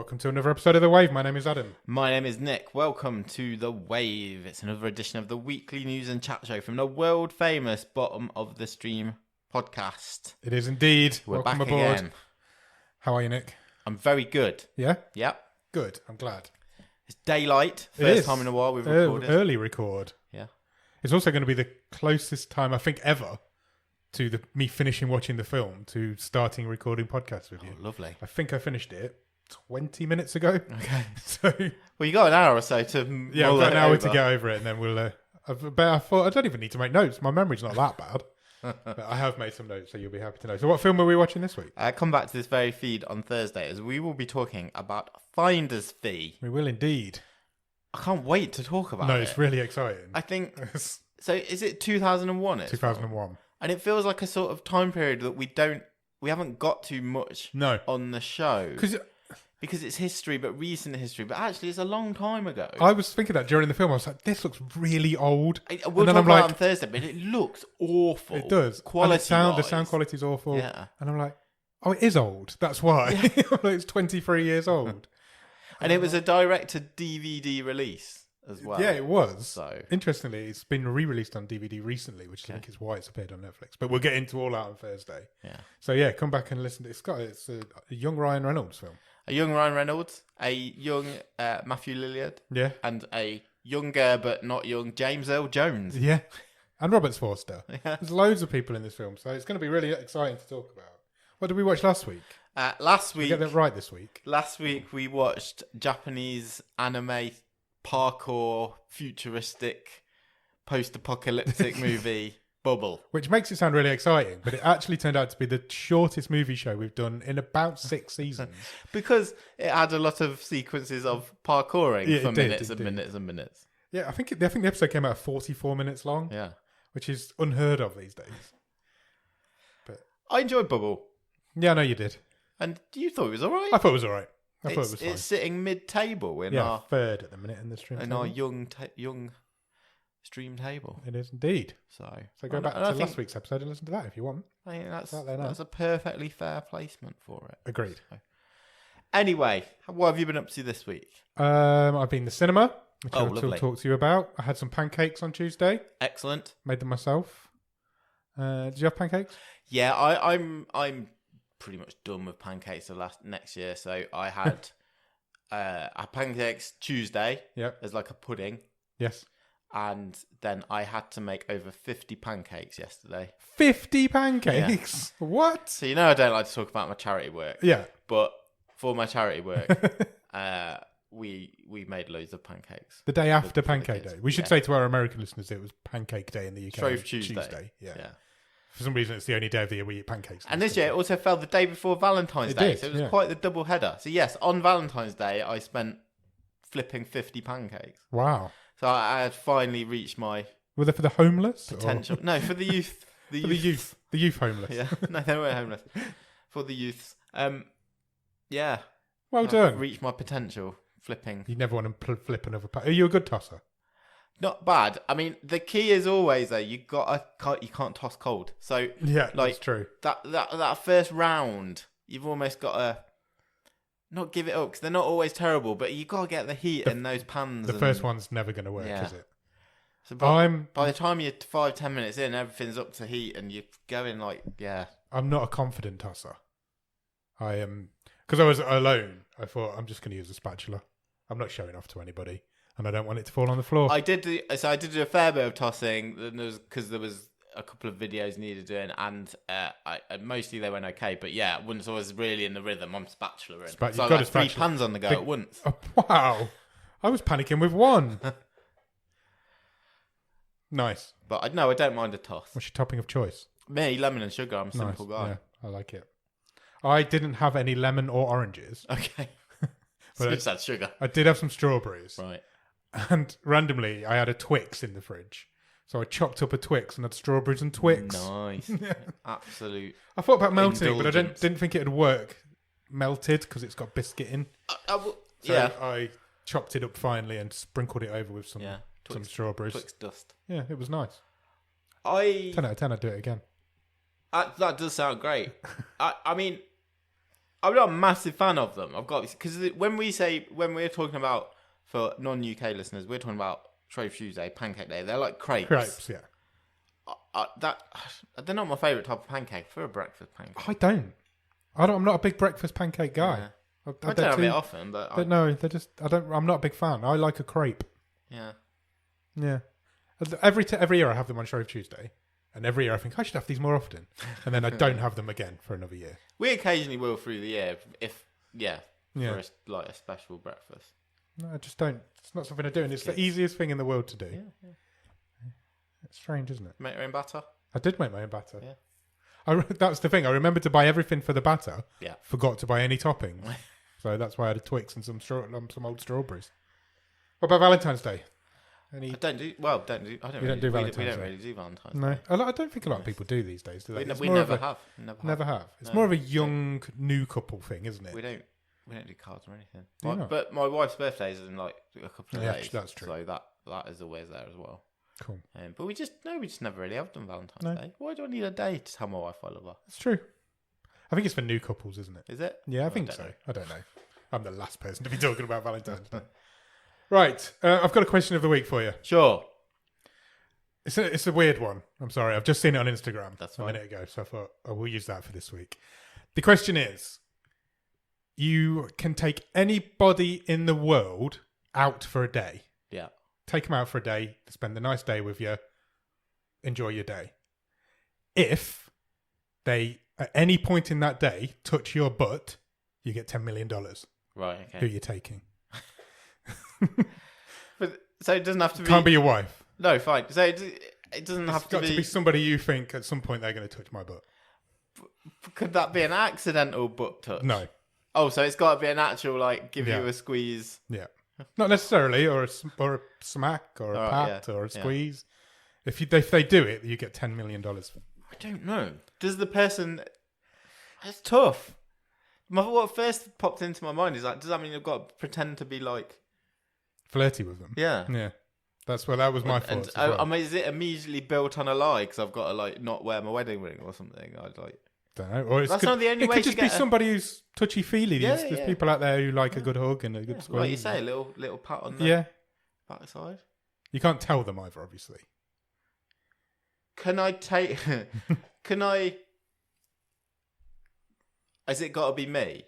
Welcome to another episode of The Wave. My name is Adam. My name is Nick. Welcome to The Wave. It's another edition of the weekly news and chat show from the world famous Bottom of the Stream podcast. It is indeed. We're Welcome back aboard. again. How are you, Nick? I'm very good. Yeah? Yep. Good. I'm glad. It's daylight. It First is. time in a while we've recorded. Early record. Yeah. It's also going to be the closest time, I think, ever to me finishing watching the film to starting recording podcasts with you. Oh, lovely. I think I finished it 20 minutes ago. Okay. So, Well, you got an hour or so to yeah, I've mull got an it hour over. to get over it, and then we'll... I thought I don't even need to make notes. My memory's not that bad. But I have made some notes, so you'll be happy to know. So what film are we watching this week? Come back to this very feed on Thursday as we will be talking about Finder's Fee. We will indeed. I can't wait to talk about it. No, it's really exciting. I think... So is it 2001? 2001. And it feels like a sort of time period that we haven't got too much No. on the show. Because it's history, but recent history. But actually, it's a long time ago. I was thinking that during the film. I was like, this looks really old. We'll talk about it on Thursday, but it looks awful. It does. Quality The sound quality is awful. Yeah. And I'm like, oh, it is old. That's why. Yeah. It's 23 years old. And it was a direct-to-DVD release as well. Yeah, it was. So interestingly, it's been re-released on DVD recently, which I think is why it's appeared on Netflix. But we'll get into all that on Thursday. Yeah. So yeah, come back and listen to it. It's a young Ryan Reynolds film. A young Ryan Reynolds, a young Matthew Lillard, Yeah. and a younger but not young James Earl Jones. Yeah. And Robert Forster. Yeah. There's loads of people in this film, so it's going to be really exciting to talk about. What did we watch last week? Last Did we week, get that right this week? Last week we watched Japanese anime parkour futuristic post-apocalyptic movie Bubble. Which makes it sound really exciting, but it actually turned out to be the shortest movie show we've done in about 6 seasons. Because it had a lot of sequences of parkouring for minutes and minutes and minutes. Yeah, I think the episode came out 44 minutes long, Yeah. which is unheard of these days. But I enjoyed Bubble. yeah, I know you did. And you thought it was alright? I thought it was all right. I thought it was fine. It's sitting mid-table in Yeah, our third at the minute in the stream. in table. our young stream table. It is indeed. So So go back to last week's episode and listen to that if you want. I think It's out there now. that's a perfectly fair placement for it. Agreed. Anyway, what have you been up to this week? I've been to the cinema, which Oh, I'll lovely. talk to you about. I had some pancakes on Tuesday. Excellent. Made them myself. Did you have pancakes? Yeah, I'm pretty much done with pancakes next year. So I had pancakes Tuesday. Yep. As like a pudding, Yes. and then I had to make over 50 pancakes yesterday. 50 pancakes? What? So you know I don't like to talk about my charity work, Yeah. but for my charity work, we made loads of pancakes. The day after for the Pancake kids. Day. We should Yeah. say to our American listeners it was Pancake Day in the UK. Shrove Tuesday. Yeah. Yeah. For some reason, it's the only day of the year we eat pancakes. And this year it also fell the day before Valentine's It Day, did, so it was yeah. quite the double header. So yes, on Valentine's Day I spent flipping 50 pancakes. Wow. So I had finally reached my Were they for the homeless? or- potential. No, for the youth. For the youth. The youth homeless. Yeah, no, they weren't homeless. For the youths. Yeah. Well I've done. reached my potential flipping. You never want to flip another pack. Are you a good tosser? Not bad. I mean, the key is always though you can't toss cold. So Yeah, Like- that's true. that first round, you've almost got to not give it up because they're not always terrible, but you got to get the heat in those pans. The first one's never going to work, Yeah. is it? So by the time you're 5-10 minutes in, everything's up to heat and you're going like, yeah. I'm not a confident tosser. I am... Because I was alone, I thought, I'm just going to use a spatula. I'm not showing off to anybody. And I don't want it to fall on the floor. I did do a fair bit of tossing because there was a couple of videos needed doing, and mostly they went okay. But yeah, once I was really in the rhythm, I'm spatula in. You've So I got had a 3 spatula. pans on the go Big- at once. Oh, wow. I was panicking with one. Nice. But I don't mind a toss. What's your topping of choice? Me, lemon and sugar. I'm a Nice. simple guy. Yeah, I like it. I didn't have any lemon or oranges. Okay. But So just had sugar. I did have some strawberries. Right. And randomly, I had a Twix in the fridge. So I chopped up a Twix and had strawberries and Twix. Nice. Absolute. I thought about melting it, but I Indulgence. didn't think it'd work melted because it's got biscuit in. So Yeah. I chopped it up finely and sprinkled it over with some Yeah. some strawberries. Twix dust. Yeah, it was nice. 10 out of 10, I'd do it again. That does sound great. I mean, I'm not a massive fan of them. I've got because when we're talking about, for non-UK listeners, we're talking about Shrove Tuesday, Pancake Day. They're like crepes. Crepes, yeah. They're not my favourite type of pancake for a breakfast pancake. I'm not a big breakfast pancake guy. Yeah. I don't have it often, but no, they're just. I'm not a big fan. I like a crepe. Yeah. Yeah. Every year I have them on Shrove Tuesday, and every year I think I should have these more often, and then I don't have them again for another year. We occasionally will through the year if Yeah. for a special breakfast. No, I just don't. It's not something I do, and it's the easiest thing in the world to do. Yeah. It's strange, isn't it? Make your own batter. I did make my own batter. Yeah. That's the thing. I remembered to buy everything for the batter. Yeah. Forgot to buy any toppings. So that's why I had a Twix and some old strawberries. What about Valentine's Day? I don't do. I don't You really, don't do we Valentine's don't Day? really do Valentine's No, Day. I don't think a lot of people do these days. Do they? We never have. Never have. It's No. more of a young new couple thing, isn't it? We don't do cards or anything. Do you not? But my wife's birthday is in like a couple of Yeah, days. that's true. So that is always there as well. Cool. But we just never really have done Valentine's No. Day. Why do I need a day to tell my wife I love her? It's true. I think it's for new couples, isn't it? Is it? Yeah, I think don't so. know. I don't know. I'm the last person to be talking about Valentine's Day. Right. I've got a question of the week for you. Sure. It's a weird one. I'm sorry. I've just seen it on Instagram That's a fine. minute ago, so I thought I will use that for this week. The question is, you can take anybody in the world out for a day. Yeah. Take them out for a day, spend a nice day with you, enjoy your day. If they, at any point in that day, touch your butt, you get $10 million. Right. Who are Okay. you taking? So it doesn't have to be. Can't be your wife. No, fine. So it doesn't have It's got to to be somebody you think at some point they're going to touch my butt. Could that be an accidental butt touch? No. Oh, so it's got to be an actual give Yeah. you a squeeze. Yeah. Not necessarily, or a smack, or a Alright, pat, or a yeah. squeeze. If they do it, you get $10 million. I don't know. Does the person? It's tough. What first popped into my mind is does that mean you've got to pretend to be Flirty with them. Yeah. Yeah. That was my thoughts. as well. I mean, is it immediately built on a lie because I've got to not wear my wedding ring or something? I'd Don't know. Or That's not the only it way could to just be get somebody who's touchy feely. Yeah, There's yeah. people out there who like a good hug and a good squeeze. like you say, a little pat on the Yeah. backside. You can't tell them either, obviously. Can I take? Can I? Has it got to be me?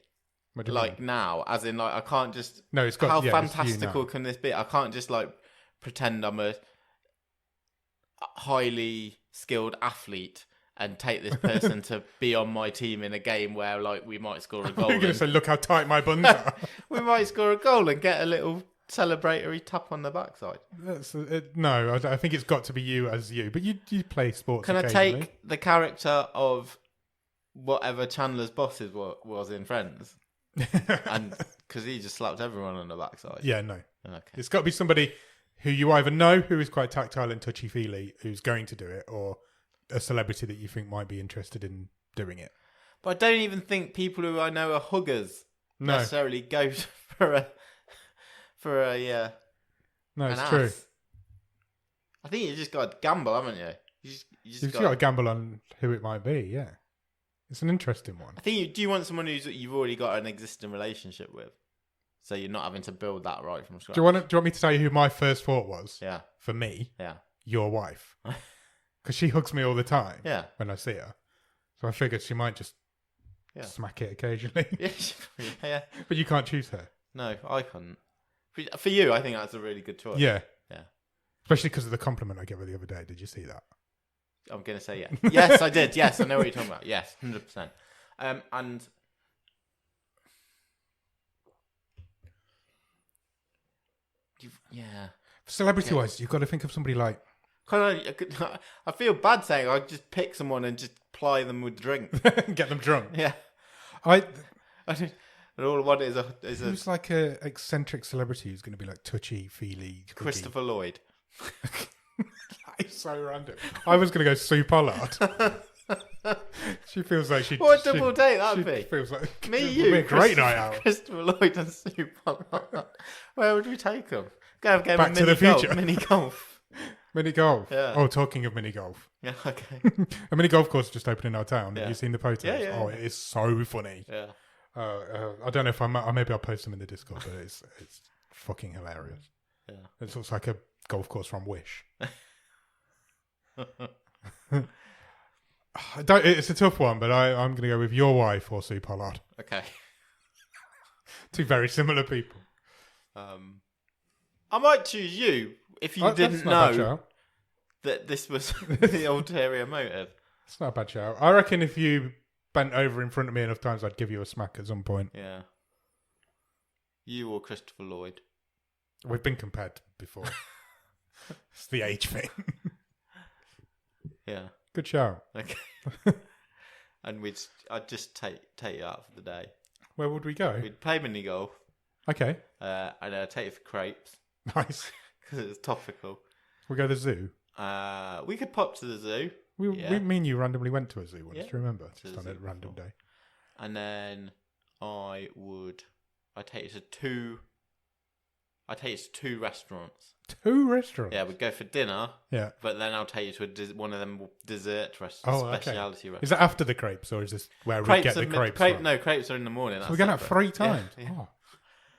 What do you mean? Now, as in I can't just. No, it's got. How yeah, it's you fantastical now. can this be? I can't just pretend I'm a highly skilled athlete and take this person to be on my team in a game where we might score a goal. You're going to say, look how tight my buns are. We might score a goal and get a little celebratory tap on the backside. No, I think it's got to be you as you. But you play sports. Can I occasionally. take the character of whatever Chandler's boss was in Friends? And because he just slapped everyone on the backside. Yeah, no. Okay. It's got to be somebody who you either know who is quite tactile and touchy-feely, who's going to do it, or a celebrity that you think might be interested in doing it. But I don't even think people who I know are huggers No, necessarily go for a no, an it's ass. true. I think you just got to gamble, haven't you? You've got to gamble on who it might be, yeah. It's an interesting one. I think do you want someone you've already got an existing relationship with, so you're not having to build that right from scratch. Do you want me to tell you who my first thought was? Yeah, For me, yeah, your wife. Because she hugs me all the time yeah, when I see her. So I figured she might just Yeah. smack it occasionally. yeah. But you can't choose her. No, I couldn't. For you, I think that's a really good choice. Yeah. Yeah. Especially because of the compliment I gave her the other day. Did you see that? I'm gonna say yeah. Yes, I did. Yes, I know what you're talking about. Yes, 100%. And yeah. Celebrity-wise, you've got to think of somebody like... I feel bad saying I'd just pick someone and just ply them with drink. Get them drunk. Yeah. I And all I want is a Who's like a eccentric celebrity who's going to be like touchy-feely? Christopher Lloyd. That is so random. I was going to go Sue Pollard. She feels like she... What a double date that'd she be. feels like... Me, it would you, be a great night out. Christopher Lloyd and Sue Pollard. Where would we take them? Go have a game Back of to the future. Mini golf. Mini golf. Yeah. Oh, talking of mini golf. Yeah, okay. A mini golf course just opened in our town. Yeah. Have you seen the photos? Yeah, yeah, Oh, yeah. it is so funny. Yeah. I don't know if maybe I'll post them in the Discord, but it's fucking hilarious. Yeah. It looks like a golf course from Wish. It's a tough one, but I'm going to go with your wife or Sue Pollard. Okay. Two very similar people. I might choose you if you didn't know that this was the ulterior motive. It's not a bad shout. I reckon if you bent over in front of me enough times, I'd give you a smack at some point. Yeah. You or Christopher Lloyd. We've been compared before. It's the age thing. Yeah. Good shout. Okay. And I'd just take you out for the day. Where would we go? We'd play mini golf. Okay. And I'd take you for crepes. Nice. Because it's topical. We go to the zoo. We could pop to the zoo. We me and you randomly went to a zoo once. Yeah. Do you remember? To Just on a random day. And then I'd take you to two restaurants. 2 restaurants? Yeah, we'd go for dinner. Yeah. But then I'll take you to one of them dessert restaurants. Oh, okay. Speciality restaurants. Is that after the crepes, or is this where we get the crepes from? No, crepes are in the morning. So we're going out 3 times? Yeah. Oh,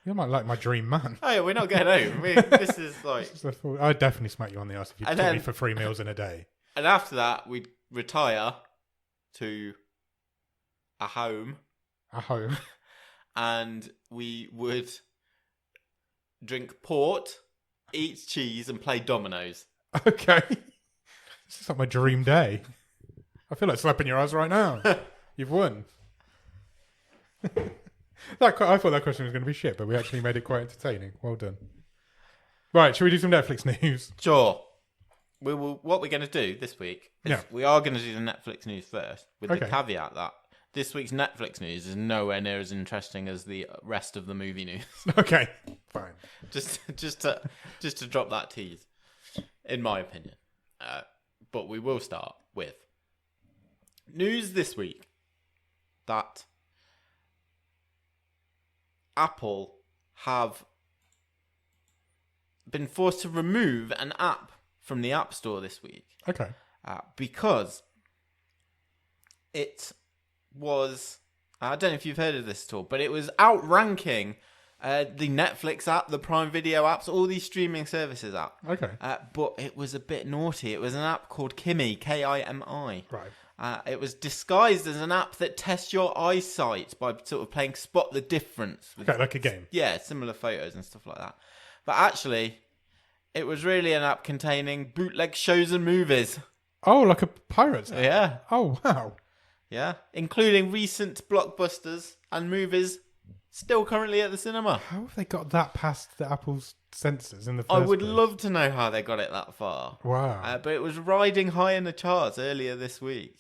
you're like my dream man. Oh, yeah, we're not going home. This is like... I'd definitely smack you on the ass if you took me for 3 meals in a day. And after that, we'd retire to a home. A home? And we would drink port, eat cheese, and play dominoes. Okay. This is like my dream day. I feel like slapping your eyes right now. You've won. I thought that question was going to be shit, but we actually made it quite entertaining. Well done. Right, should we do some Netflix news? Sure. What we're going to do this week is we are going to do the Netflix news first, with the caveat that this week's Netflix news is nowhere near as interesting as the rest of the movie news. Okay, fine. Just to drop that tease, in my opinion. But we will start with news this week that Apple have been forced to remove an app from the App Store this week. Okay. Because it was... I don't know if you've heard of this at all, but it was outranking the Netflix app, the Prime Video apps, all these streaming services app. Okay. But it was a bit naughty. It was an app called Kimi, Kimi. Right. It was disguised as an app that tests your eyesight by sort of playing Spot the Difference. Okay, like a game. Yeah, similar photos and stuff like that. But actually, it was really an app containing bootleg shows and movies. Oh, like a pirate's app? Yeah. Oh, wow. Yeah, including recent blockbusters and movies still currently at the cinema. How have they got that past the Apple's censors in the first I would place? love to know how they got it that far. Wow. But it was riding high in the charts earlier this week.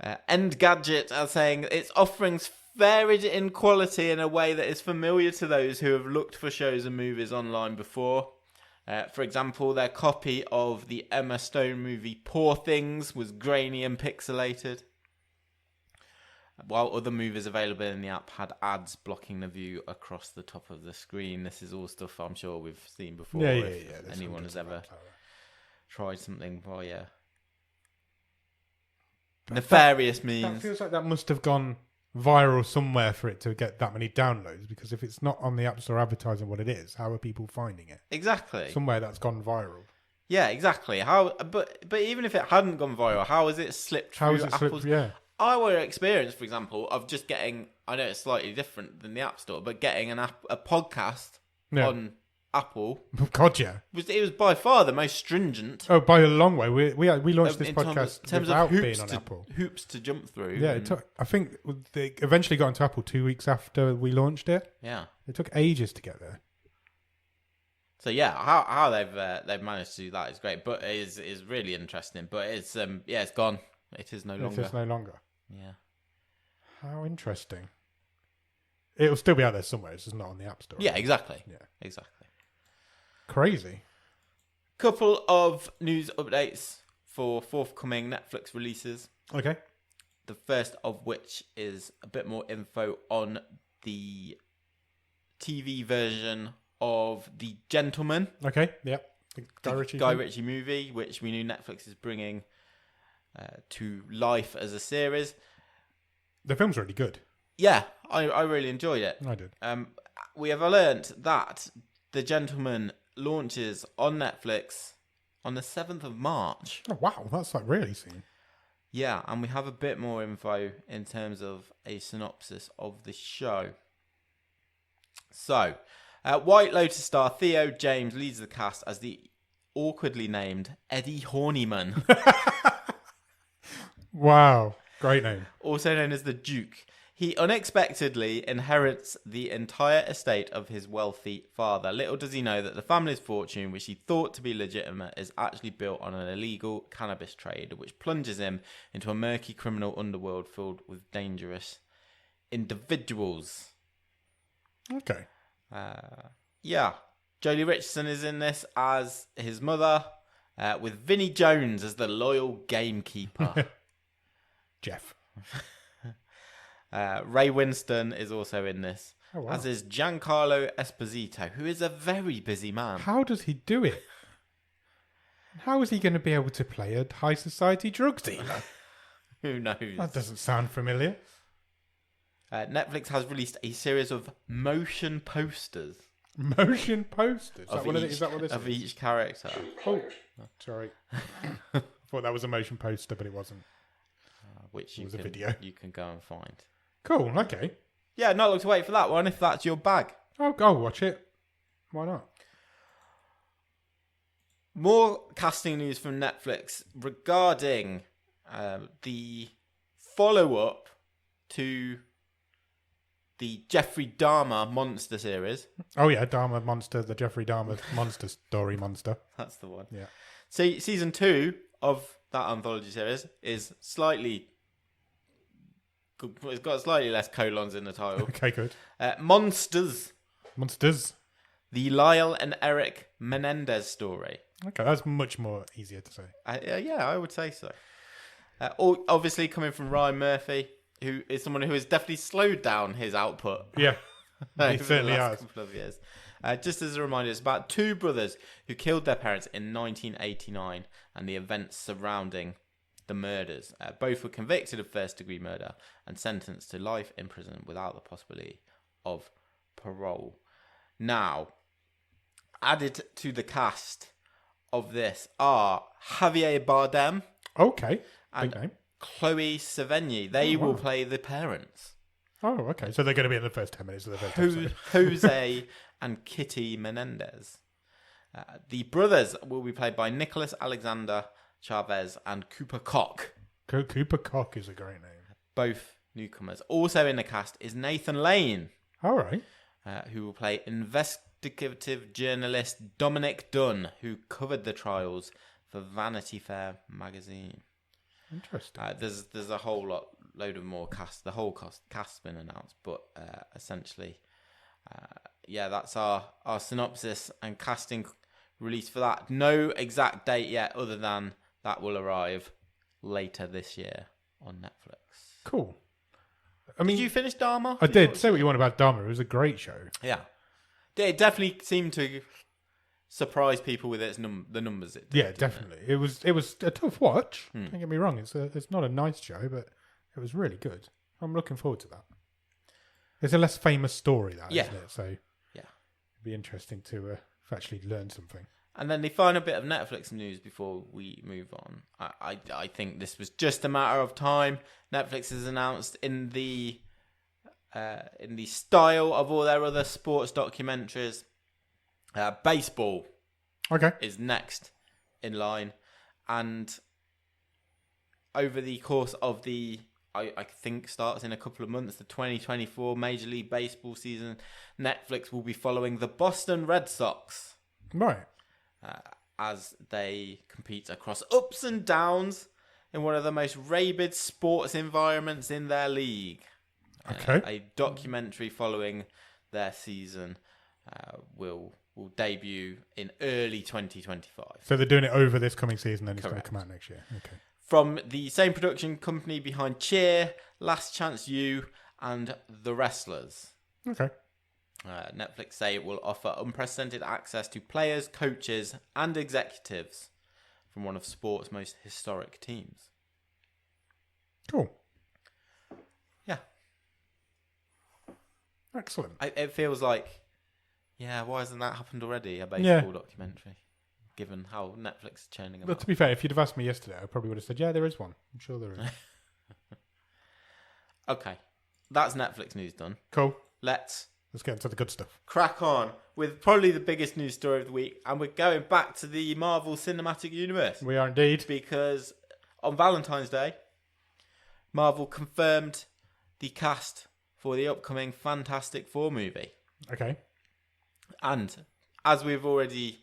Engadget are saying its offerings varied in quality in a way that is familiar to those who have looked for shows and movies online before. For example, their copy of the Emma Stone movie Poor Things was grainy and pixelated, while other movies available in the app had ads blocking the view across the top of the screen. This is all stuff I'm sure we've seen before. Yeah. If anyone has ever tried something via nefarious means. That feels like that must have gone viral somewhere for it to get that many downloads, because if it's not on the App Store advertising what it is, how are people finding it? Exactly. Somewhere that's gone viral. Yeah, exactly. But even if it hadn't gone viral, how has it slipped through Apple's... Yeah. Our experience, for example, of just getting, I know it's slightly different than the App Store, but getting a podcast on Apple. God, yeah. It was by far the most stringent. Oh, by a long way. We launched this podcast in terms without of hoops being on Apple. Hoops to jump through. Yeah, it took, I think they eventually got into Apple 2 weeks after we launched it. Yeah. It took ages to get there. So yeah, how they've managed to do that is great, but it is really interesting. But it's it's gone. It is no longer. It is no longer. Yeah. How interesting. It'll still be out there somewhere. It's just not on the App Store. Yeah, exactly. Yeah, exactly. Crazy. Couple of news updates for forthcoming Netflix releases. Okay. The first of which is a bit more info on the TV version of The Gentleman. Okay, yeah. The Guy Ritchie movie, which we knew Netflix is bringing to life as a series. The film's really good. Yeah, I really enjoyed it. I did. We have learnt that The Gentleman launches on Netflix on the 7th of March. Oh, wow. That's like really soon. Yeah, and we have a bit more info in terms of a synopsis of the show. So, White Lotus star Theo James leads the cast as the awkwardly named Eddie Horniman, Wow. Great name. also known as the Duke. He unexpectedly inherits the entire estate of his wealthy father. Little does he know that the family's fortune, which he thought to be legitimate, is actually built on an illegal cannabis trade, which plunges him into a murky criminal underworld filled with dangerous individuals. Okay. Yeah. Jolie Richardson is in this as his mother, with Vinnie Jones as the loyal gamekeeper. Jeff. Ray Winston is also in this, Oh, wow. as is Giancarlo Esposito, who is a very busy man. How does he do it? How is he going to be able to play a high society drug dealer? Who knows? That doesn't sound familiar. Netflix has released a series of motion posters Motion posters. of Is that what this is? each character. Oh, sorry. I thought that was a motion poster, but it wasn't. Which It was a video. you can go and find. Cool. Okay. Yeah, not look to wait for that one if that's your bag. I'll watch it. Why not? More casting news from Netflix regarding the follow-up to the Jeffrey Dahmer monster series. Oh yeah, Dahmer Monster, the Jeffrey Dahmer monster story monster. That's the one. Yeah. So season 2 of that anthology series is slightly... It's got slightly less colons in the title. Okay, good. Monsters. Monsters. The Lyle and Eric Menendez story. Okay, that's much more easier to say. Yeah, I would say so. Obviously coming from Ryan Murphy, who is someone who has definitely slowed down his output. Yeah, he over certainly the last has. couple of years. Just as a reminder, it's about two brothers who killed their parents in 1989 and the events surrounding the murders. Both were convicted of first-degree murder and sentenced to life in prison without the possibility of parole. Now, added to the cast of this are Javier Bardem Okay, and big name. Chloe Sevigny. They will play the parents. Oh, okay. So they're going to be in the first 10 minutes of the first episode. Jose and Kitty Menendez. The brothers will be played by Nicholas Alexander Chavez and Cooper Koch. Cooper Koch is a great name. Both newcomers. Also in the cast is Nathan Lane, All right. who will play investigative journalist Dominic Dunn, who covered the trials for Vanity Fair magazine. Interesting. There's a whole load of more cast. The whole cast's been announced, but essentially, that's our synopsis and casting release for that. No exact date yet, other than that will arrive later this year on Netflix. Cool. I mean, Did you finish Dharma? I did. Say what you want about Dahmer. It was a great show. Yeah, it definitely seemed to surprise people with the numbers. It did, Yeah, didn't definitely. It was a tough watch. Hmm. Don't get me wrong. It's not a nice show, but it was really good. I'm looking forward to that. It's a less famous story, that Yeah. isn't it? So Yeah. it'd be interesting to actually learn something. And then the final bit of Netflix news before we move on. I think this was just a matter of time. Netflix has announced in the style of all their other sports documentaries, baseball Okay. is next in line. And over the course of I think starts in a couple of months, the 2024 Major League Baseball season, Netflix will be following the Boston Red Sox Right. as they compete across ups and downs in one of the most rabid sports environments in their league. Okay. A documentary following their season will debut in early 2025. So they're doing it over this coming season, and it's going to Correct. come out next year. Okay. From the same production company behind Cheer, Last Chance U, and The Wrestlers. Okay. Netflix say it will offer unprecedented access to players, coaches, and executives from one of sport's most historic teams. Cool. Yeah. Excellent. It feels like, why hasn't that happened already? A baseball documentary, given how Netflix is churning them But out. to be fair, if you'd have asked me yesterday, I probably would have said, yeah, there is one. I'm sure there is. Okay, that's Netflix news done. Cool. Let's get into the good stuff. crack on with probably the biggest news story of the week, and we're going back to the Marvel Cinematic Universe. We are indeed. Because on Valentine's Day, Marvel confirmed the cast for the upcoming Fantastic Four movie. Okay. And as we've already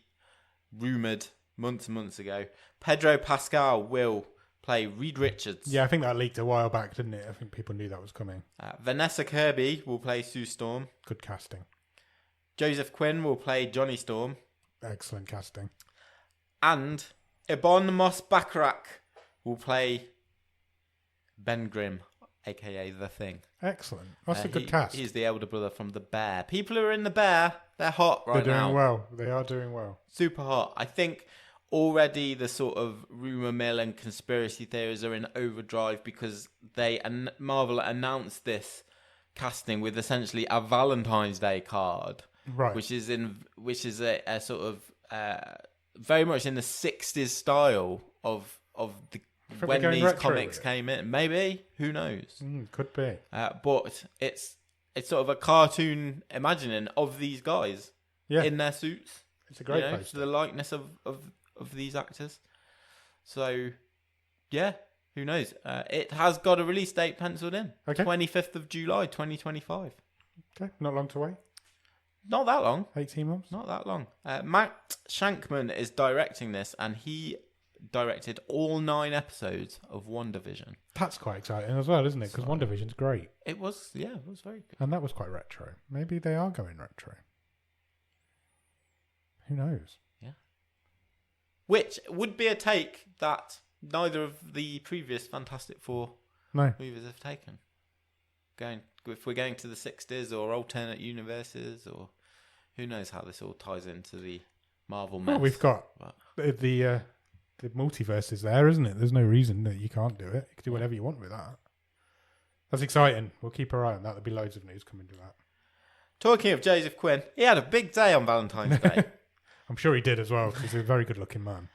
rumoured months and months ago, Pedro Pascal will play Reed Richards. Yeah, I think that leaked a while back, didn't it? I think people knew that was coming. Vanessa Kirby will play Sue Storm. Good casting. Joseph Quinn will play Johnny Storm. Excellent casting. And Ibon Mos Baccarat will play Ben Grimm, a.k.a. The Thing. Excellent. That's a good cast. He's the elder brother from The Bear. People who are in The Bear, they're hot right now. They're doing well. They are doing well. Super hot. I think already the sort of rumour mill and conspiracy theories are in overdrive because Marvel announced this casting with essentially a Valentine's Day card. Right. Which is a sort of very much in the 60s style of when these comics came in. Maybe, who knows? Could be. But it's sort of a cartoon imagining of these guys in their suits. It's a great poster. The likeness of these actors. So, yeah, who knows? It has got a release date penciled in. Okay. 25th of July, 2025. Okay, not long to wait. Not that long. 18 months? Not that long. Matt Shankman is directing this, and he directed all 9 episodes of WandaVision. That's quite exciting as well, isn't it? Because WandaVision's great. It was very good. And that was quite retro. Maybe they are going retro. Who knows? Yeah. Which would be a take that neither of the previous Fantastic Four movies have taken. If we're going to the 60s or alternate universes, or who knows how this all ties into the Marvel mess. Well, we've got the multiverse is there, isn't it? There's no reason that you can't do it. You can do whatever you want with that. That's exciting. We'll keep our eye on that. There'll be loads of news coming to that. Talking of Joseph Quinn, he had a big day on Valentine's Day. I'm sure he did as well, because he's a very good-looking man.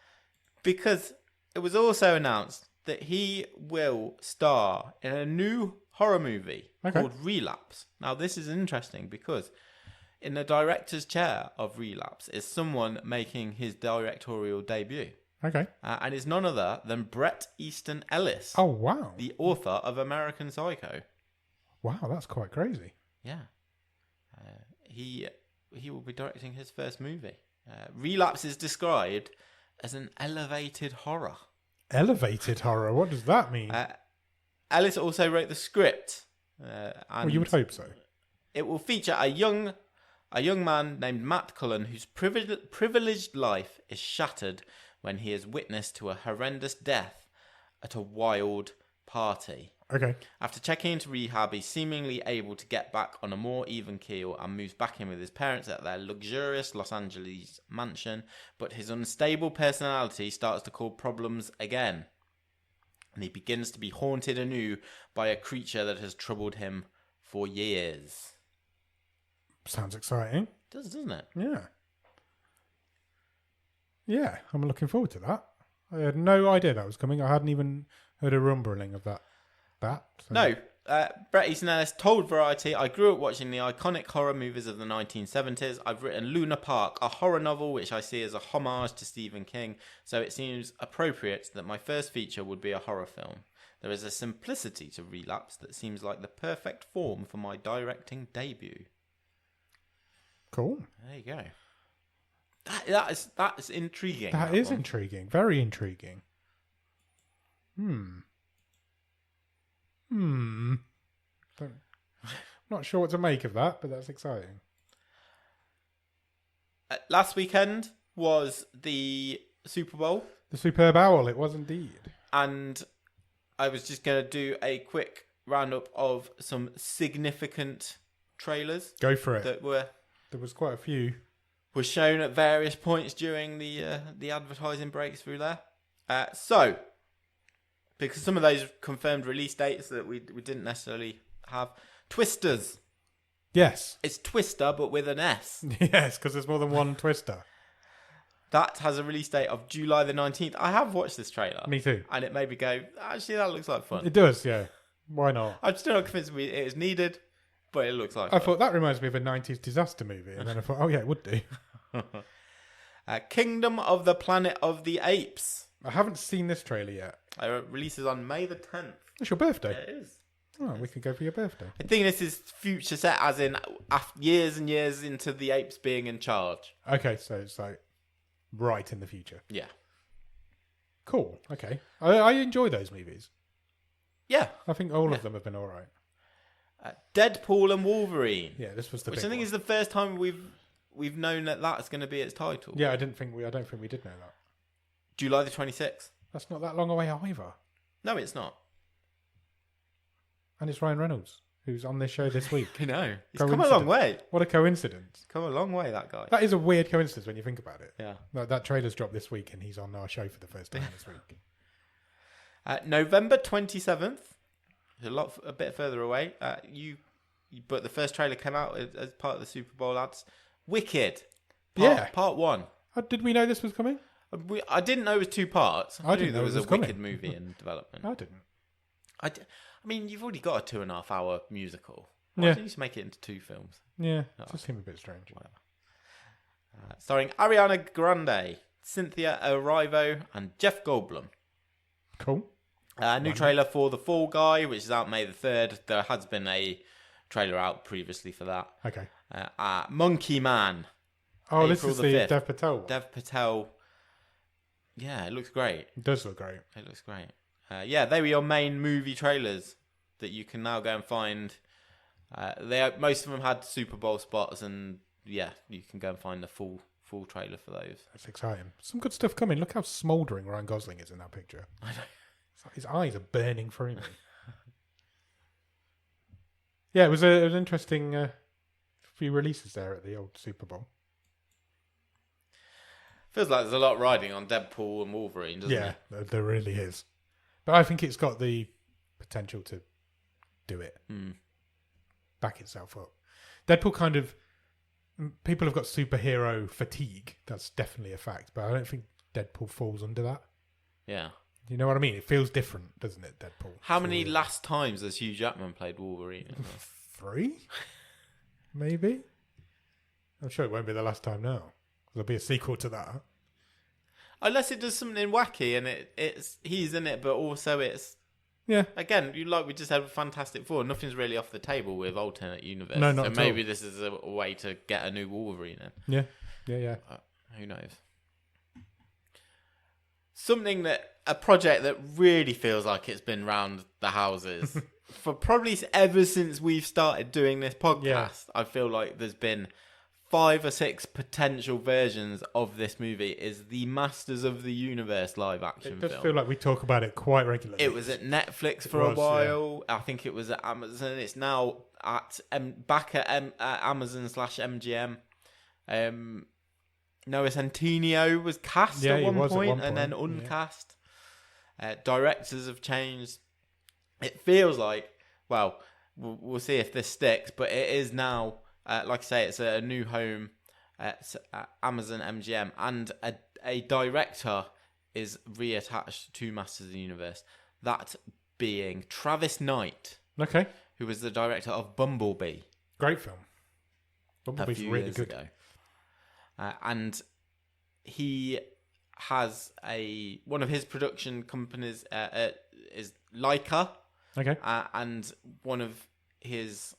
Because it was also announced that he will star in a new horror movie called Relapse. Now, this is interesting because in the director's chair of Relapse is someone making his directorial debut. Okay. And it's none other than Bret Easton Ellis. Oh, wow. The author of American Psycho. Wow, that's quite crazy. Yeah. He will be directing his first movie. Relapse is described as an elevated horror. Elevated horror? What does that mean? Ellis also wrote the script. And you would hope so. It will feature a young man named Matt Cullen whose privileged life is shattered when he is witness to a horrendous death at a wild party. Okay. After checking into rehab, he's seemingly able to get back on a more even keel and moves back in with his parents at their luxurious Los Angeles mansion, but his unstable personality starts to cause problems again, and he begins to be haunted anew by a creature that has troubled him for years. Sounds exciting. It does, doesn't it? Yeah. Yeah, I'm looking forward to that. I had no idea that was coming. I hadn't even heard a rumbling of that. So. No. Bret Easton Ellis told Variety, I grew up watching the iconic horror movies of the 1970s. I've written Luna Park, a horror novel which I see as a homage to Stephen King, so it seems appropriate that my first feature would be a horror film. There is a simplicity to Relapse that seems like the perfect form for my directing debut. Cool. There you go. That is intriguing. That is intriguing. Very intriguing. I'm not sure what to make of that, but that's exciting. Last weekend was the Super Bowl. The Superb Owl, it was indeed. And I was just going to do a quick roundup of some significant trailers. Go for it. There was quite a few. Were shown at various points during the advertising breaks through there. So, because some of those confirmed release dates that we didn't necessarily have. Twisters. Yes. It's Twister, but with an S. Yes, because there's more than one Twister. That has a release date of July the 19th. I have watched this trailer. Me too. And it made me go, actually, that looks like fun. It does, yeah. Why not? I'm still not convinced it is needed, but it looks like I fun. thought that reminds me of a 90s disaster movie. And then I thought, oh yeah, it would do. Kingdom of the Planet of the Apes. I haven't seen this trailer yet. It releases on May the 10th. It's your birthday. It is. Oh, we can go for your birthday. I think this is future set, as in years and years into the apes being in charge. Okay, so it's like right in the future. Yeah. Cool. Okay. I enjoy those movies. Yeah. I think all of them have been all right. Deadpool and Wolverine. Yeah, this was the which big I think one. is the first time we've known that that's going to be its title. Yeah, I don't think we did know that. July the 26th. That's not that long away either. No, it's not. And it's Ryan Reynolds, who's on this show this week. I know. He's come a long way. What a coincidence. Come a long way, that guy. That is a weird coincidence when you think about it. Yeah. That trailer's dropped this week and he's on our show for the first time this week. November 27th. A bit further away. But the first trailer came out as part of the Super Bowl ads. Wicked. Part 1. Did we know this was coming? I didn't know it was 2 parts. I didn't knew there know was it a was coming. Wicked movie in development. I didn't. I mean, you've already got a 2.5 hour musical. Why Yeah. don't you just make it into 2 films? Yeah, it just seemed a bit strange. Whatever. Starring Ariana Grande, Cynthia Erivo, and Jeff Goldblum. Cool. New trailer for The Fall Guy, which is out May the 3rd. There has been a trailer out previously for that. Okay. Monkey Man. Oh, this April is the the 5th. Dev Patel one. Dev Patel. Yeah, it looks great. It does look great. It looks great. They were your main movie trailers that you can now go and find. Most of them had Super Bowl spots, and yeah, you can go and find the full trailer for those. That's exciting. Some good stuff coming. Look how smouldering Ryan Gosling is in that picture. I know. It's like his eyes are burning through me. Yeah, it was an interesting few releases there at the old Super Bowl. Feels like there's a lot riding on Deadpool and Wolverine, doesn't it? Yeah, there really is. But I think it's got the potential to do it. Back itself up. Deadpool kind of... People have got superhero fatigue. That's definitely a fact. But I don't think Deadpool falls under that. Yeah. You know what I mean? It feels different, doesn't it, Deadpool? How many last times has Hugh Jackman played Wolverine? 3? Maybe? I'm sure it won't be the last time now. There'll be a sequel to that. Unless it does something wacky and it's he's in it, but also it's... Yeah. Again, we just had Fantastic Four. Nothing's really off the table with alternate universe. No, not so at maybe all. this is a way to get a new Wolverine in. Yeah. Yeah. Who knows? A project that really feels like it's been round the houses for probably ever since we've started doing this podcast. Yeah. I feel like there's been 5 or 6 potential versions of this movie. Is the Masters of the Universe live action It does film. feel like we talk about it quite regularly. It was at Netflix for a while. I think it was at Amazon. It's now back at Amazon/MGM. Noah Centineo was cast Yeah, at he one was at point one and then point, uncast. Directors have changed. It feels like, well, we'll see if this sticks, but it is now, like I say, it's a new home at Amazon MGM, and a director is reattached to Masters of the Universe. That being Travis Knight, Okay. who was the director of Bumblebee. Great film. A Bumblebee's few really years good. ago. And he has one of his production companies is Leica, Okay. and one of his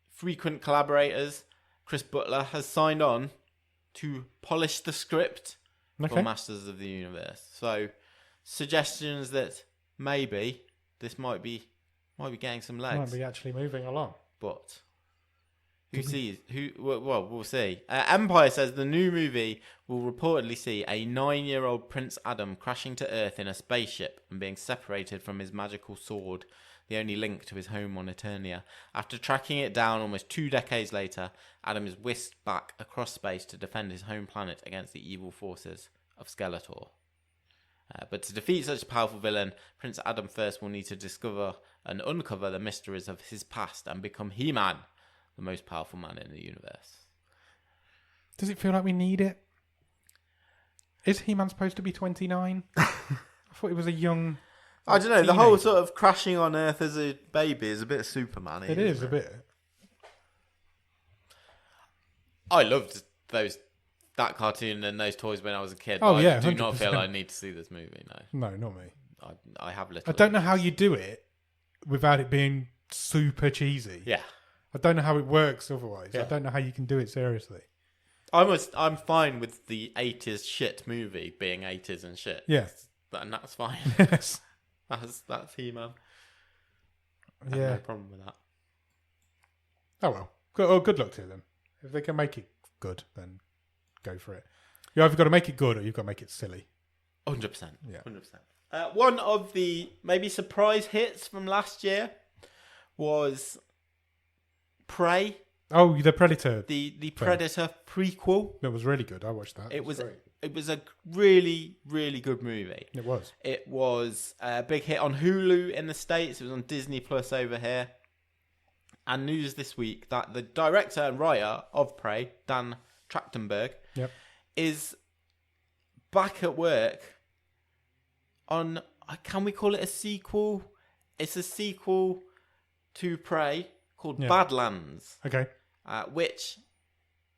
frequent collaborators, Chris Butler, has signed on to polish the script for Masters of the Universe. So suggestions that maybe this might be getting some legs. Might be actually moving along. But well, we'll see. Empire says the new movie will reportedly see a 9-year-old Prince Adam crashing to Earth in a spaceship and being separated from his magical sword, the only link to his home on Eternia. After tracking it down almost 2 decades later, Adam is whisked back across space to defend his home planet against the evil forces of Skeletor. But to defeat such a powerful villain, Prince Adam first will need to discover and uncover the mysteries of his past and become He-Man, the most powerful man in the universe. Does it feel like we need it? Is He-Man supposed to be 29? I thought he was a young... I don't know. teenager. The whole sort of crashing on Earth as a baby is a bit Superman-y. It is a bit. I loved that cartoon and those toys when I was a kid. Oh, but yeah, I do not 100%. feel I need to see this movie. No, No, not me. I have little. I don't know how you do it without it being super cheesy. Yeah, I don't know how it works otherwise. Yeah. I don't know how you can do it seriously. I'm fine with the 80s shit movie being 80s and shit. Yeah. And that's fine. Yes. That's He-Man. I have Yeah. no problem with that. Oh well. Good luck to them. If they can make it good, then go for it. You either got to make it good or you've got to make it silly. 100%. Yeah. 100%. One of the maybe surprise hits from last year was Prey, Oh, the Predator. the Predator prequel. That was really good. I watched that. It was great. it was a really, really good movie. It was. It was a big hit on Hulu in the States. It was on Disney Plus over here. And news this week that the director and writer of Prey, Dan Trachtenberg, Yep. is back at work on... Can we call it a sequel? It's a sequel to Prey called Badlands, Okay. which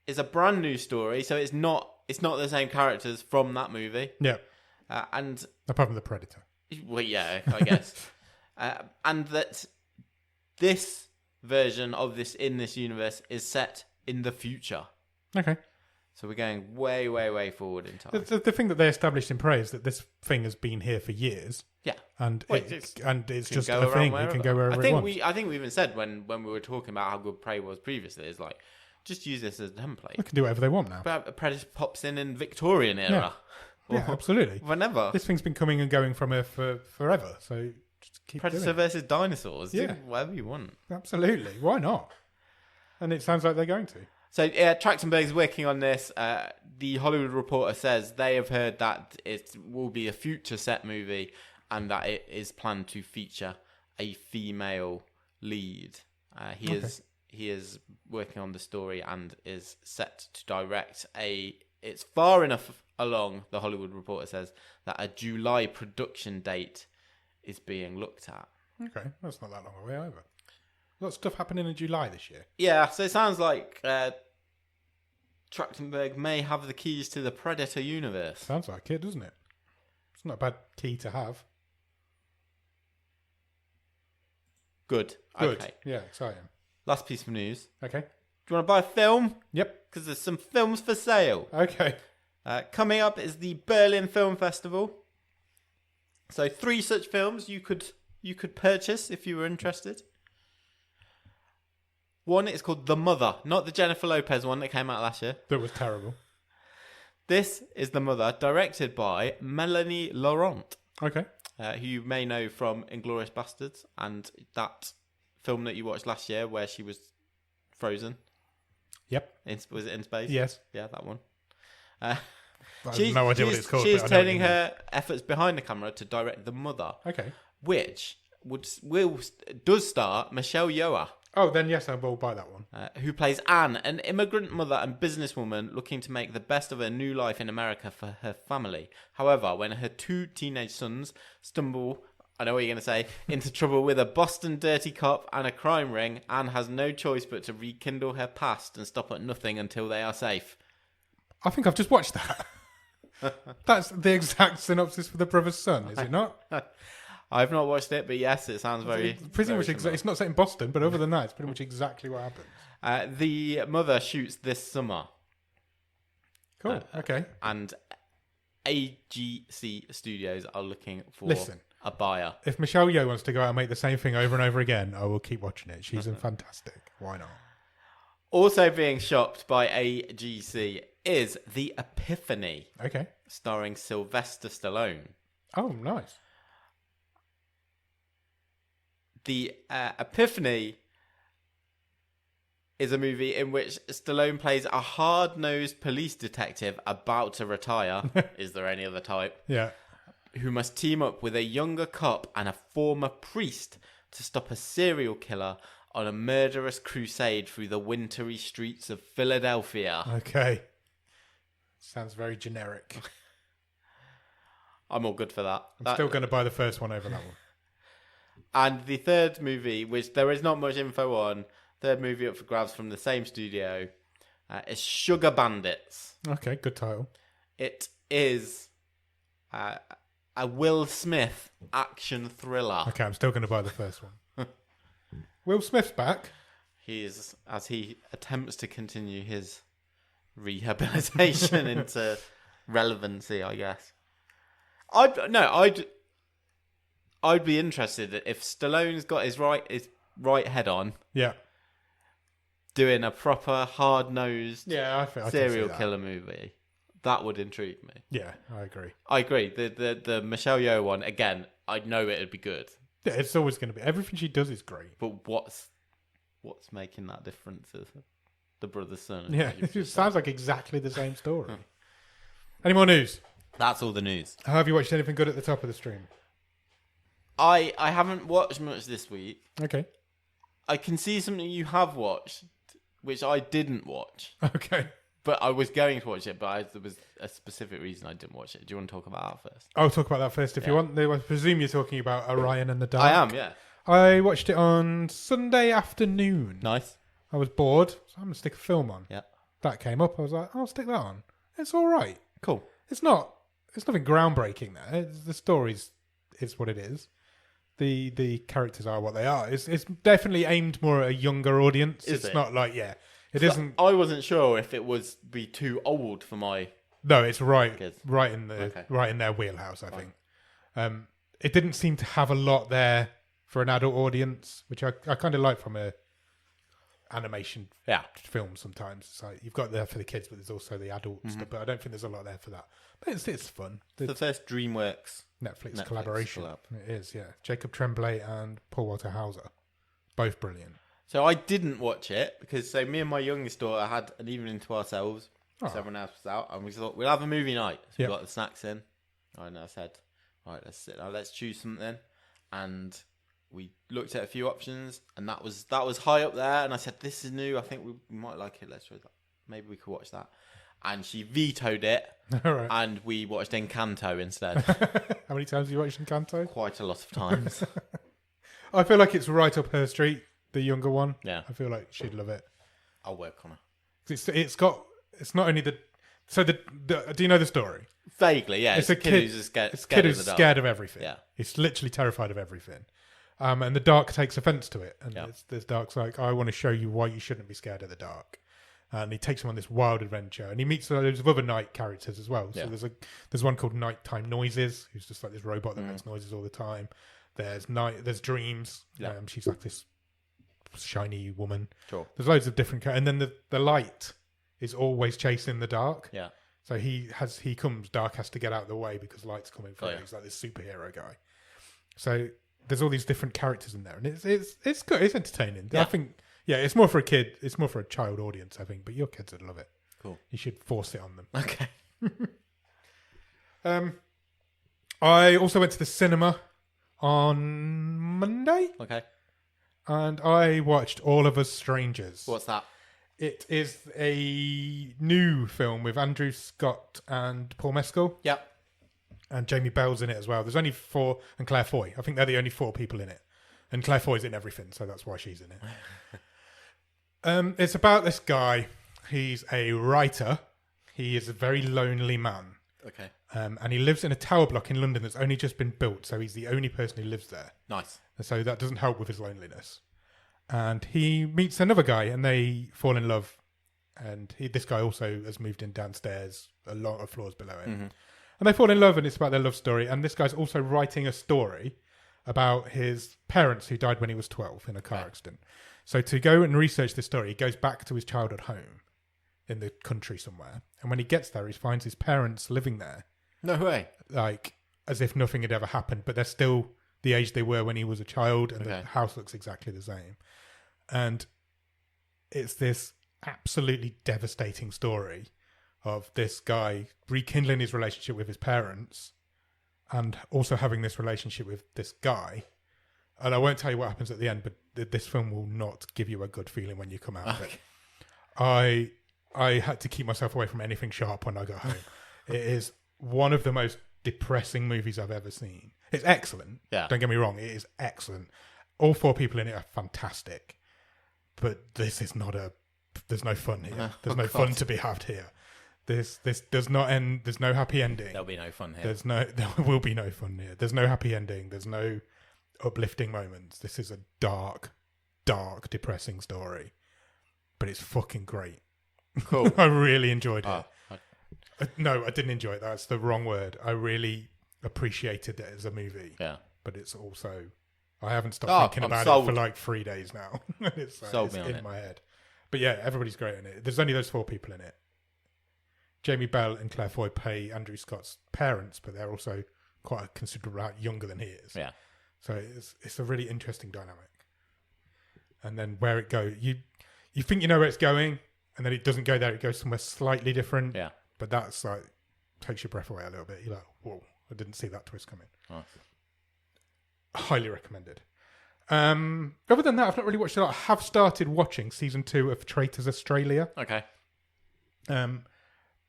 is a brand new story. So it's not the same characters from that movie. Yeah. And Apart from the Predator. well, yeah, I guess. And that this version of this in this universe is set in the future. Okay. So we're going way, way, way forward in time. The thing that they established in Prey is that this thing has been here for years. Yeah. And Well, it's just go a around thing. It wherever. can go wherever I think it wants. I think we even said when we were talking about how good Prey was previously, it's like, just use this as a template. They can do whatever they want now. But a Predator pops in Victorian era. Yeah, absolutely. Whenever. This thing's been coming and going from here for forever, so just keep Predator doing it. versus dinosaurs. Yeah. Do whatever you want. Absolutely. Why not? And it sounds like they're going to. So Trachtenberg's working on this. The Hollywood Reporter says they have heard that it will be a future set movie and that it is planned to feature a female lead. He is working on the story and is set to direct it's far enough along, the Hollywood Reporter says, that a July production date is being looked at. Okay, that's not that long away either. Lots of stuff happening in July this year. Yeah, so it sounds like Trachtenberg may have the keys to the Predator universe. Sounds like it, doesn't it? It's not a bad key to have. Good. Good. Okay. Yeah, exciting. Last piece of news. Okay. Do you want to buy a film? Yep. Because there's some films for sale. Okay. Coming up is the Berlin Film Festival. So 3 such films you could purchase if you were interested. One is called The Mother, not the Jennifer Lopez one that came out last year. That was terrible. This is The Mother, directed by Melanie Laurent, Okay. who you may know from Inglourious Bastards and that film that you watched last year where she was frozen. Yep. Was it In Space? Yes. Yeah, that one. I have no idea what it's called. She's but I know what turning you mean. her efforts behind the camera to direct The Mother, Okay. which does star Michelle Yeoh, Oh, then yes, I will buy that one. who plays Anne, an immigrant mother and businesswoman looking to make the best of her new life in America for her family. However, when her 2 teenage sons stumble, I know what you're going to say, into trouble with a Boston dirty cop and a crime ring, Anne has no choice but to rekindle her past and stop at nothing until they are safe. I think I've just watched that. That's the exact synopsis for The Brother's Son, is it not? I've not watched it, but yes, it sounds very... Pretty very much similar. it's not set in Boston, but other than that, it's pretty much exactly what happens. The Mother shoots this summer. Cool. Okay. And AGC Studios are looking for Listen. a buyer. If Michelle Yeoh wants to go out and make the same thing over and over again, I will keep watching it. She's fantastic. Why not? Also being shopped by AGC is The Epiphany, Okay. starring Sylvester Stallone. Oh, nice. The Epiphany is a movie in which Stallone plays a hard-nosed police detective about to retire. Is there any other type? Yeah. Who must team up with a younger cop and a former priest to stop a serial killer on a murderous crusade through the wintry streets of Philadelphia. Okay. Sounds very generic. I'm all good for that. I'm still going to buy the first one over that one. And the third movie, which there is not much info on, third movie up for grabs from the same studio, is Sugar Bandits. Okay, good title. It is a Will Smith action thriller. Okay, I'm still going to buy the first one. Will Smith's back. He is, as he attempts to continue his rehabilitation into relevancy, I guess. I'd be interested if Stallone's got his right head on. Yeah. Doing a proper hard-nosed I serial killer movie. That would intrigue me. Yeah, I agree. I agree. The Michelle Yeoh one, again, I know it'd be good. Yeah, it's always going to be. Everything she does is great. But what's making that difference is the brother's son. Yeah, it sounds like exactly the same story. Any more news? That's all the news. Have you watched anything good at the top of the stream? I haven't watched much this week. Okay. I can see something you have watched, which I didn't watch. Okay. But I was going to watch it, but there was a specific reason I didn't watch it. Do you want to talk about that first? I'll talk about that first if you want. I presume you're talking about Orion and the Dark. I am, yeah. I watched it on Sunday afternoon. Nice. I was bored, so I'm going to stick a film on. Yeah. That came up. I was like, I'll stick that on. It's all right. Cool. It's nothing groundbreaking there. The story's is what it is. The characters are what they are. It's definitely aimed more at a younger audience. It's not like, it isn't. I wasn't sure if it was be too old for my. No, it's right kids. right in their wheelhouse, I think. It didn't seem to have a lot there for an adult audience, which I kind of like from a animation film sometimes. It's like you've got there for the kids, but there's also the adult stuff. But I don't think there's a lot there for that. But it's fun. The first DreamWorks Netflix collaboration. It is, yeah. Jacob Tremblay and Paul Walter Hauser. Both brilliant. So I didn't watch it because me and my youngest daughter had an evening to ourselves. So everyone else was out, and we thought we'll have a movie night. So we got the snacks in. And I said, right, let's sit down, let's choose something. And we looked at a few options, and that was high up there. And I said, this is new. I think we might like it. Let's try that. Maybe we could watch that. And she vetoed it. All right. And we watched Encanto instead. How many times have you watched Encanto? Quite a lot of times. I feel like it's right up her street, the younger one. Yeah. I feel like she'd love it. I'll work on her. It's not only do you know the story? Vaguely, yeah. It's a kid who's scared of everything. Yeah. He's literally terrified of everything. And the dark takes offense to it. And this dark's like, I want to show you why you shouldn't be scared of the dark. And he takes him on this wild adventure, and he meets loads of other night characters as well. So there's one called Nighttime Noises, who's just like this robot that makes noises all the time. There's Dreams. Yeah. She's like this shiny woman. Sure. There's loads of different and then the light is always chasing the dark. Yeah. So dark has to get out of the way because light's coming through. Oh, yeah. He's like this superhero guy. So there's all these different characters in there, and it's good. It's entertaining. Yeah. I think. Yeah, it's more for a kid. It's more for a child audience, I think. But your kids would love it. Cool. You should force it on them. Okay. I also went to the cinema on Monday. Okay. And I watched All of Us Strangers. What's that? It is a new film with Andrew Scott and Paul Mescal. Yep. And Jamie Bell's in it as well. There's only 4, and Claire Foy. I think they're the only 4 people in it. And Claire Foy's in everything, so that's why she's in it. It's about this guy. He's a writer. He is a very lonely man. Okay. And he lives in a tower block in London that's only just been built, so he's the only person who lives there. Nice. And so that doesn't help with his loneliness. And he meets another guy, and they fall in love. And this guy also has moved in downstairs, a lot of floors below him. Mm-hmm. And they fall in love, and it's about their love story. And this guy's also writing a story about his parents who died when he was 12 in a car accident. So to go and research this story, he goes back to his childhood home in the country somewhere. And when he gets there, he finds his parents living there. No way. Like, as if nothing had ever happened, but they're still the age they were when he was a child, and the house looks exactly the same. And it's this absolutely devastating story of this guy rekindling his relationship with his parents and also having this relationship with this guy. And I won't tell you what happens at the end, but this film will not give you a good feeling when you come out of it. I had to keep myself away from anything sharp when I got home. It is one of the most depressing movies I've ever seen. It's excellent. Yeah. Don't get me wrong. It is excellent. All 4 people in it are fantastic. But this is not there's no fun here. There's no fun to be had here. This does not end. There's no happy ending. There'll be no fun here. There will be no fun here. There's no happy ending. There's no uplifting moments. This is a dark, depressing story. But it's fucking great. Cool. I really enjoyed it. No, I didn't enjoy it. That's the wrong word. I really appreciated it as a movie. Yeah. But it's also... I haven't stopped thinking about it for like 3 days now. It's in my head. But yeah, everybody's great in it. There's only those 4 people in it. Jamie Bell and Claire Foy play Andrew Scott's parents, but they're also quite a considerable amount younger than he is. Yeah. So it's a really interesting dynamic. And then where it goes, you think you know where it's going, and then it doesn't go there. It goes somewhere slightly different. Yeah. But that's like takes your breath away a little bit. You're like, whoa, I didn't see that twist coming. Nice. Highly recommended. Other than that, I've not really watched a lot. I have started watching season 2 of Traitors Australia. Okay.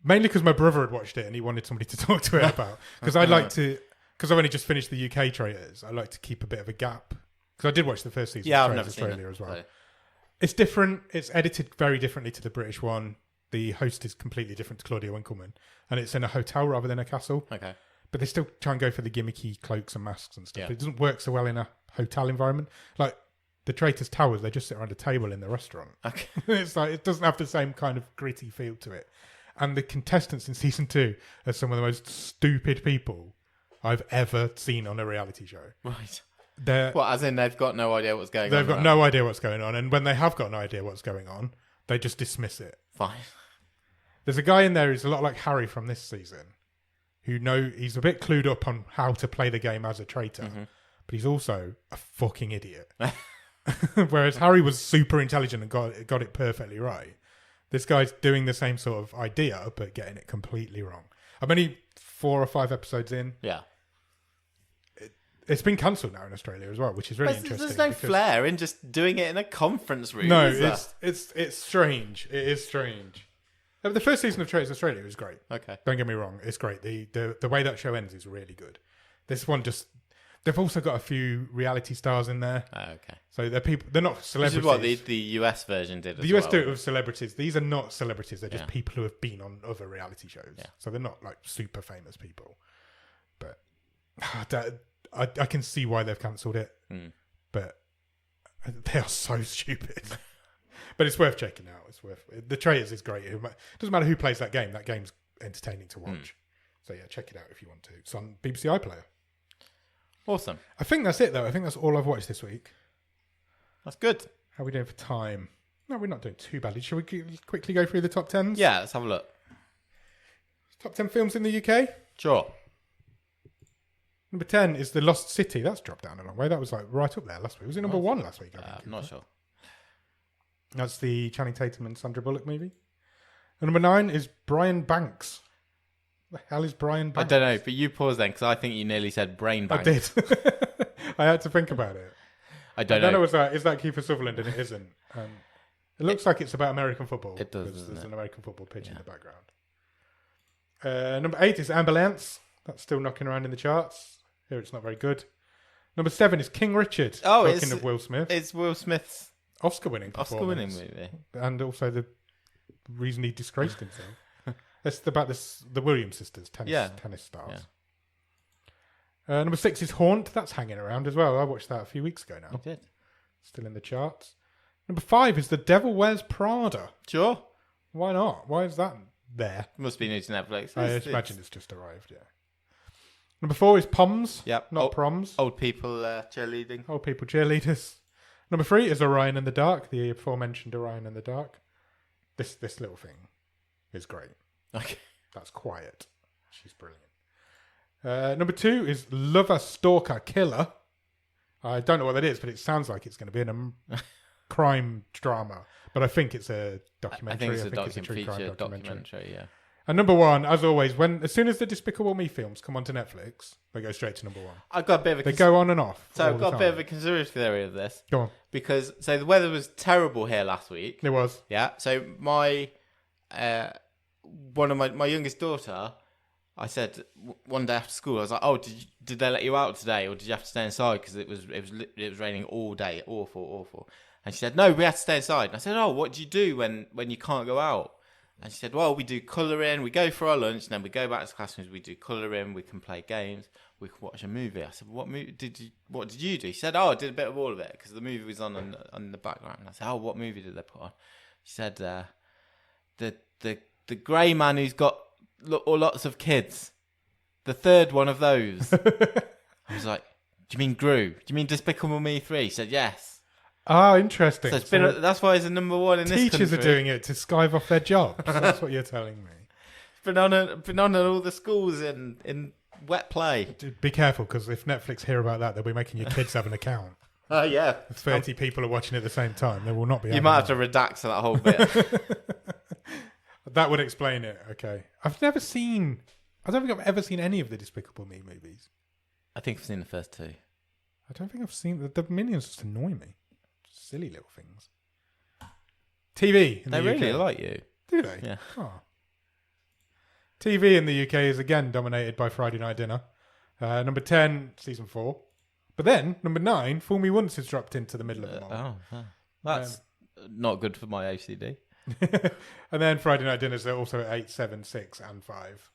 Mainly because my brother had watched it and he wanted somebody to talk to it about. Because I like to, because I've only just finished the UK Traitors, I like to keep a bit of a gap. Because I did watch the first season of Traitors Australia as well. So. It's different. It's edited very differently to the British one. The host is completely different to Claudia Winkleman. And it's in a hotel rather than a castle. Okay. But they still try and go for the gimmicky cloaks and masks and stuff. Yeah. But it doesn't work so well in a hotel environment. Like the Traitors Towers, they just sit around a table in the restaurant. Okay. It's like it doesn't have the same kind of gritty feel to it. And the contestants in season 2 are some of the most stupid people I've ever seen on a reality show. Right. As in they've got no idea what's going on? They've got no idea what's going on. And when they have got no idea what's going on, they just dismiss it. Fine. There's a guy in there who's a lot like Harry from this season, he's a bit clued up on how to play the game as a traitor, but he's also a fucking idiot. Whereas Harry was super intelligent and got it perfectly right. This guy's doing the same sort of idea, but getting it completely wrong. I'm only 4 or 5 episodes in. Yeah. It's been cancelled now in Australia as well, which is really interesting. There's no flair in just doing it in a conference room. No, it's strange. It is strange. The first season of Traitors Australia was great. Okay. Don't get me wrong, it's great. The way that show ends is really good. This one they've also got a few reality stars in there. Oh, okay. So they're not celebrities. This is what the US version did. The US do it with celebrities. These are not celebrities. They're just Yeah. people who have been on other reality shows. Yeah. So they're not like super famous people. But I can see why they've cancelled it. But they are so stupid. But it's worth checking out. The Traitors is great. It doesn't matter who plays that game. That game's entertaining to watch. So yeah, check it out if you want to. It's on BBC iPlayer. Awesome. I think that's it though. I think that's all I've watched this week. That's good. How are we doing for time? No, we're not doing too badly. Shall we quickly go through the top 10s? Yeah, let's have a look. Top 10 films in the UK? Sure. Number 10 is The Lost City. That's dropped down a long way. That was like right up there last week. Was it number 1 last week? I'm not sure. That's the Channing Tatum and Sandra Bullock movie. And number 9 is Brian Banks. The hell is Brian Banks? I don't know, but you pause then because I think you nearly said brain bank. I did. I had to think about it. I don't know. Is that Kiefer Sutherland and it isn't. It looks like it's about American football. It does. There's an American football pitch in the background. Number 8 is Ambulance. That's still knocking around in the charts. Here it's not very good. Number 7 is King Richard. Talking of Will Smith. It's Will Smith's Oscar-winning performance. movie. And also the reason he disgraced himself. It's about the Williams sisters, tennis stars. Yeah. Number 6 is Haunt. That's hanging around as well. I watched that a few weeks ago now. You did. Still in the charts. Number 5 is The Devil Wears Prada. Sure. Why not? Why is that there? Must be new to Netflix. I imagine it's just arrived, yeah. Number 4 is Poms. Yep. Not Proms. Old people cheerleading. Old people cheerleaders. Number 3 is Orion in the Dark. The aforementioned Orion in the Dark. This little thing is great. Okay. That's quiet. She's brilliant. Number 2 is Lover, Stalker, Killer. I don't know what that is, but it sounds like it's going to be a crime drama. But I think it's a documentary. I think it's a true crime documentary, yeah. And number one, as always, as soon as the Despicable Me films come onto Netflix, they go straight to number one. I've got a bit of a They go on and off. So I've got a bit of a conspiracy theory of this. Go on. Because the weather was terrible here last week. It was. Yeah. So my one of my youngest daughter, I said one day after school, I was like, "Oh, did they let you out today, or did you have to stay inside? Because it was raining all day, awful." And she said, "No, we had to stay inside." And I said, "Oh, what do you do when you can't go out?" And she said, "Well, we do colouring. We go for our lunch, and then we go back to the classrooms. We do colouring. We can play games. We can watch a movie." I said, "What did you do?" She said, "Oh, I did a bit of all of it because the movie was on in the background." And I said, "Oh, what movie did they put on?" She said, "The grey man who's got lots of kids. The third one of those." I was like, "Do you mean Gru? Do you mean Despicable Me 3?" She said, "Yes." Oh, interesting. So it's been that's why it's a number one in this country. Teachers are doing it to skive off their jobs. That's what you're telling me. It's been on at all the schools in wet play. Be careful, because if Netflix hear about that, they'll be making your kids have an account. Oh, yeah. If 30 people are watching at the same time, they will not be. You might have to redact that whole bit. That would explain it. Okay. I don't think I've ever seen any of the Despicable Me movies. I think I've seen the first two. I don't think I've seen the Minions. Just annoy me. Silly little things. TV. They really like you. Do they? Yeah. Oh. TV in the UK is again dominated by Friday Night Dinner. Number 10, season 4. But then, number 9, Fool Me Once has dropped into the middle of them all. That's not good for my OCD. And then Friday Night Dinners are also at 8, 7, 6 and 5.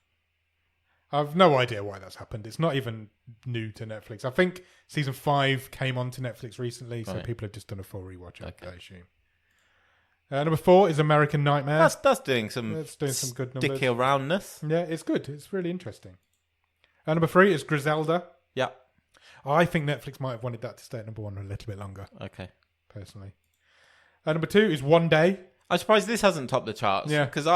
I've no idea why that's happened. It's not even new to Netflix. I think season 5 came onto Netflix recently, so people have just done a full rewatch, I assume. Number 4 is American Nightmare. That's doing some good numbers. sticky aroundness. Yeah, it's good. It's really interesting. Number 3 is Griselda. Yeah. I think Netflix might have wanted that to stay at number 1 a little bit longer. Okay. Personally. Number 2 is One Day. I'm surprised this hasn't topped the charts. Yeah. Because,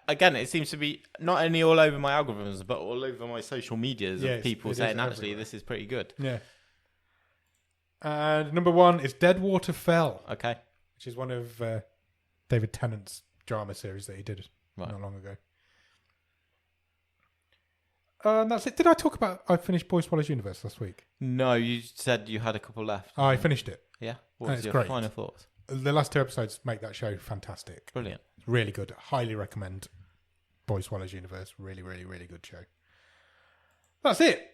it seems to be not only all over my algorithms, but all over my social medias of people saying, actually, this is pretty good. Yeah. And number 1 is Deadwater Fell. Okay. Which is one of David Tennant's drama series that he did not long ago. And that's it. Did I talk about I finished Boy Swallows Universe last week? No, you said you had a couple left. Oh, I finished it. Yeah? What was your final thoughts? The last 2 episodes make that show fantastic. Brilliant. It's really good. Highly recommend Boy Swallows Universe. Really, really, really good show. That's it.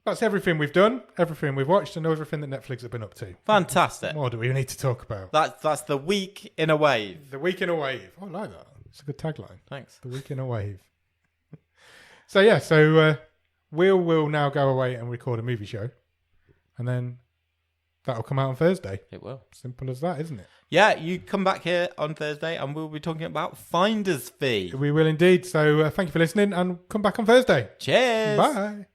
That's everything we've done, everything we've watched, and everything that Netflix have been up to. Fantastic. What more do we need to talk about? That's the week in a wave. The week in a wave. Oh, I like that. It's a good tagline. Thanks. The week in a wave. So we'll now go away and record a movie show, and then that'll come out on Thursday. It will. Simple as that, isn't it? Yeah, you come back here on Thursday and we'll be talking about Finder's Fee. We will indeed. So thank you for listening and come back on Thursday. Cheers. Bye.